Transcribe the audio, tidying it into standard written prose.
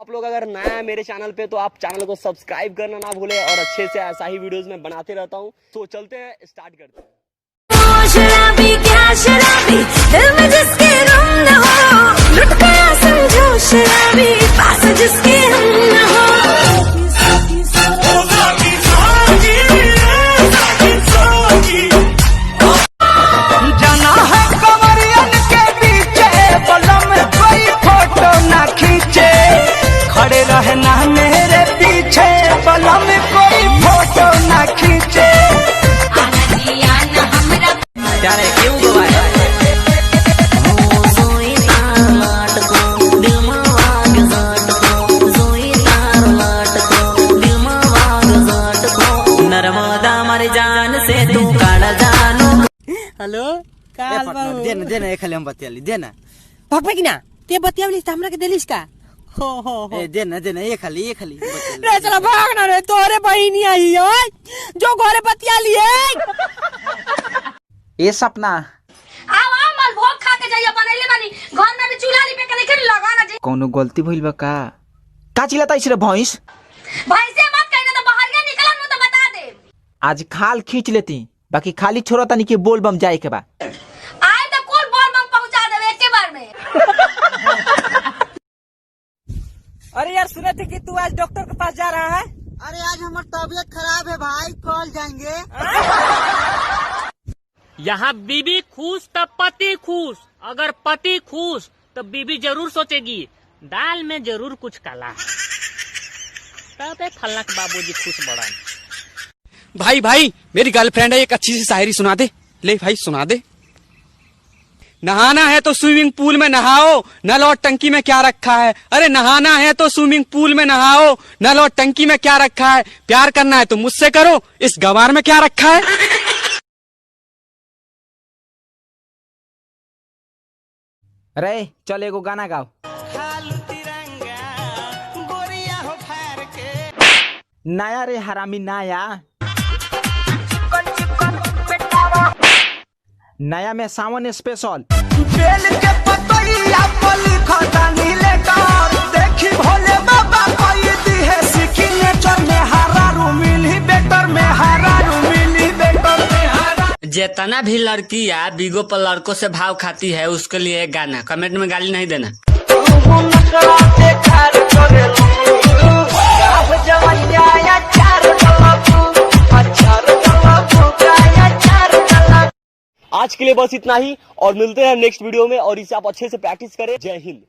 आप लोग अगर नया है मेरे चैनल पे तो आप चैनल को सब्सक्राइब करना ना भूले और अच्छे से ऐसा ही वीडियोस में बनाते रहता हूँ। तो चलते हैं, स्टार्ट करते हैं। शराबी क्या शराबी दिल में जिसके गम न हो, लुट गया समझो शराबी पास जिसके हम न हो। जाना है कमरियन के पीछे बलम कोई फोटो ना खींचे, खड़े रहना मेरे पीछे बलम कोई फोटो ना खींचे। क्या रे क्यों गवाया? नर्मदा मर जान से तू काढ़ जानू। हेलो का हाल बाबू? देना देना एक खाली हम बतियाली देना। भगवा की ना ते बतियावलिस त हमरा के देलिस का? हो ए देना देना एक खाली रे चला भाग ना रे, तोरे बहिनी आई ओए जो घरे बतियाली है। ए सपना आओ मल भोग खा के जाइए, बनैले बानी घर में भी चूल्हा लिपे के नहीं लगा ना जी। कौनो गलती भइल बा का चिल्लाता इस रे भैंस? भाई से मत कहना तो बाहर या निकलन मु तो बता दे। आज खाल खींच लेती, बाकी खाली छोड़ा तनी के बोल बम जाए के बा। आए तो कुल बोल बम पहुंचा देवे एक बार में। अरे यार सुने थे कि तू आज डॉक्टर के पास जा रहा है। अरे आज हमारी तबीयत खराब है भाई, कल जाएंगे। यहाँ बीबी खुश तब पति खुश, अगर पति खुश तो बीबी जरूर सोचेगी दाल में जरूर कुछ काला है, तब फलना के बाबूजी खुश बड़ा। भाई भाई मेरी गर्लफ्रेंड है, एक अच्छी सी शायरी सुना दे। ले भाई सुना दे। नहाना है तो स्विमिंग पूल में नहाओ, नल और टंकी में क्या रखा है। अरे नहाना है तो स्विमिंग पूल में नहाओ, नल और टंकी में क्या रखा है। प्यार करना है तो मुझसे करो, इस गवार में क्या रखा है। रे चल एगो गाना गाओ। नया रे हरामी नया, नया में सावन स्पेशल। बेल के पतैया पल खाता नीले कार, देखी भोले बाबा कोई दी है सिग्नेचर में हरा रू मिली बेटर में हरा रू मिली बेटर में हरा। जितना भी लड़कियां बीगो पर लड़कों से भाव खाती है उसके लिए एक गाना, कमेंट में गाली नहीं देना। आज के लिए बस इतना ही और मिलते हैं नेक्स्ट वीडियो में, और इसे आप अच्छे से प्रैक्टिस करें। जय हिंद।